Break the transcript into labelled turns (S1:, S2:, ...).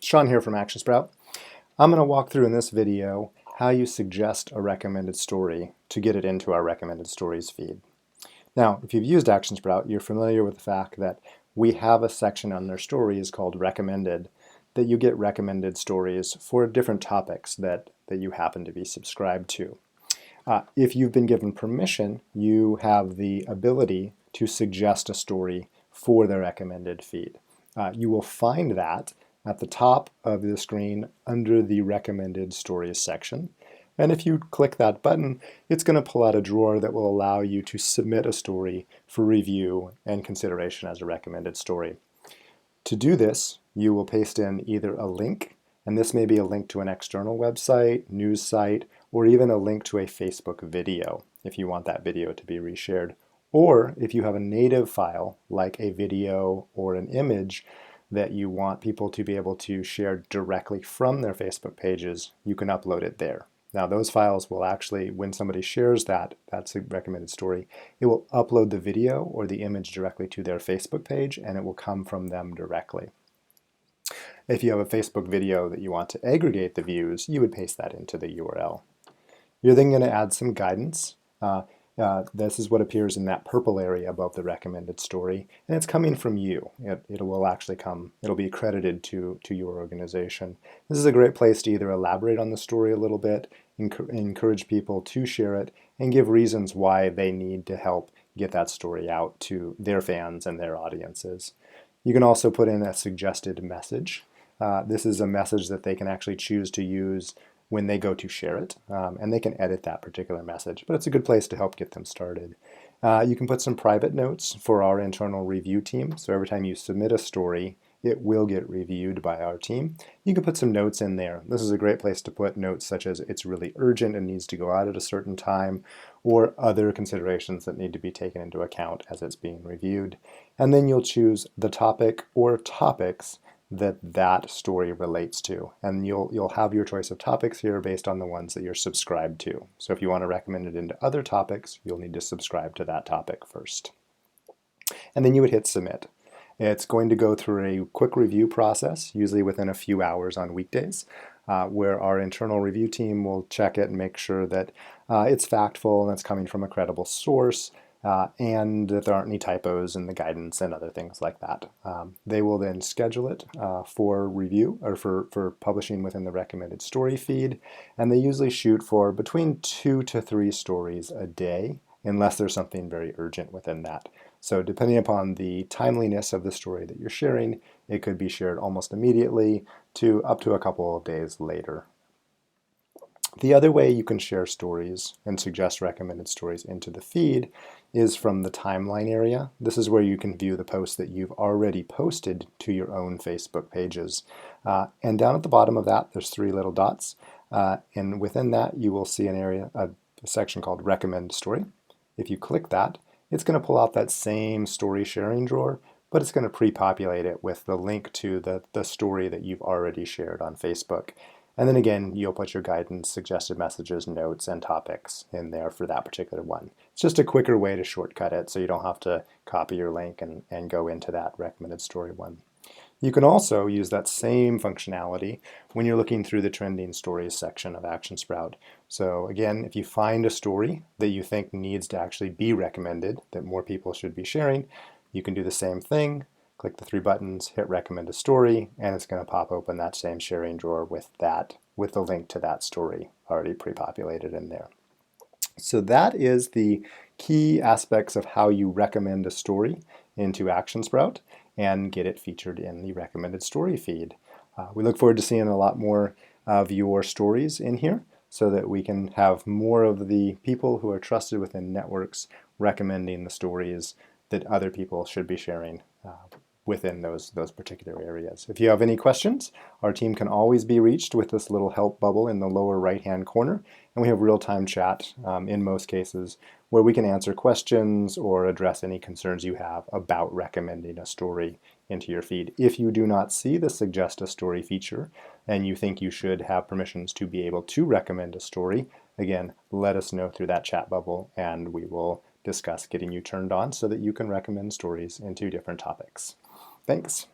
S1: Sean here from ActionSprout. I'm going to walk through in this video how you suggest a recommended story to get it into our recommended stories feed. Now, if you've used ActionSprout, you're familiar with the fact that we have a section on their stories called recommended that you get recommended stories for different topics that you happen to be subscribed to. If you've been given permission, you have the ability to suggest a story for the recommended feed. You will find that at the top of the screen under the recommended stories section. And if you click that button, it's going to pull out a drawer that will allow you to submit a story for review and consideration as a recommended story. To do this, you will paste in either a link, and this may be a link to an external website, news site, or even a link to a Facebook video if you want that video to be reshared. Or if you have a native file like a video or an image that you want people to be able to share directly from their Facebook pages, you can upload it there. Now those files will actually, when somebody shares that's a recommended story, it will upload the video or the image directly to their Facebook page and it will come from them directly. If you have a Facebook video that you want to aggregate the views, you would paste that into the URL. You're then going to add some guidance. This is what appears in that purple area above the recommended story, and it's coming from you. It will actually come, it'll be accredited to your organization. This is a great place to either elaborate on the story a little bit, encourage people to share it, and give reasons why they need to help get that story out to their fans and their audiences. You can also put in a suggested message. This is a message that they can actually choose to use when they go to share it, and they can edit that particular message, but it's a good place to help get them started. You can put some private notes for our internal review team, so every time you submit a story, it will get reviewed by our team. You can put some notes in there. This is a great place to put notes such as it's really urgent and needs to go out at a certain time, or other considerations that need to be taken into account as it's being reviewed. And then you'll choose the topic or topics that story relates to, and you'll have your choice of topics here based on the ones that you're subscribed to. So if you want to recommend it into other topics, you'll need to subscribe to that topic first. And then you would hit submit. It's going to go through a quick review process, usually within a few hours on weekdays, where our internal review team will check it and make sure that it's factful and it's coming from a credible source, and that there aren't any typos in the guidance and other things like that. They will then schedule it for review or for publishing within the recommended story feed, and they usually shoot for between 2 to 3 stories a day unless there's something very urgent within that. So depending upon the timeliness of the story that you're sharing, it could be shared almost immediately to up to a couple of days later. The other way you can share stories and suggest recommended stories into the feed is from the timeline area. This is where you can view the posts that you've already posted to your own Facebook pages. And down at the bottom of that, there's 3 little dots. And within that, you will see an area, a section called Recommend Story. If you click that, it's going to pull out that same story sharing drawer, but it's going to pre-populate it with the link to the story that you've already shared on Facebook. And then again, you'll put your guidance, suggested messages, notes, and topics in there for that particular one. It's just a quicker way to shortcut it so you don't have to copy your link and go into that recommended story one. You can also use that same functionality when you're looking through the trending stories section of ActionSprout. So again, if you find a story that you think needs to actually be recommended, that more people should be sharing, you can do the same thing. Click the 3 buttons, hit recommend a story, and it's going to pop open that same sharing drawer with the link to that story already pre-populated in there. So that is the key aspects of how you recommend a story into ActionSprout and get it featured in the recommended story feed. We look forward to seeing a lot more of your stories in here so that we can have more of the people who are trusted within networks recommending the stories that other people should be sharing within those particular areas. If you have any questions, our team can always be reached with this little help bubble in the lower right-hand corner, and we have real-time chat in most cases where we can answer questions or address any concerns you have about recommending a story into your feed. If you do not see the Suggest a Story feature and you think you should have permissions to be able to recommend a story, again, let us know through that chat bubble and we will discuss getting you turned on so that you can recommend stories into different topics. Thanks.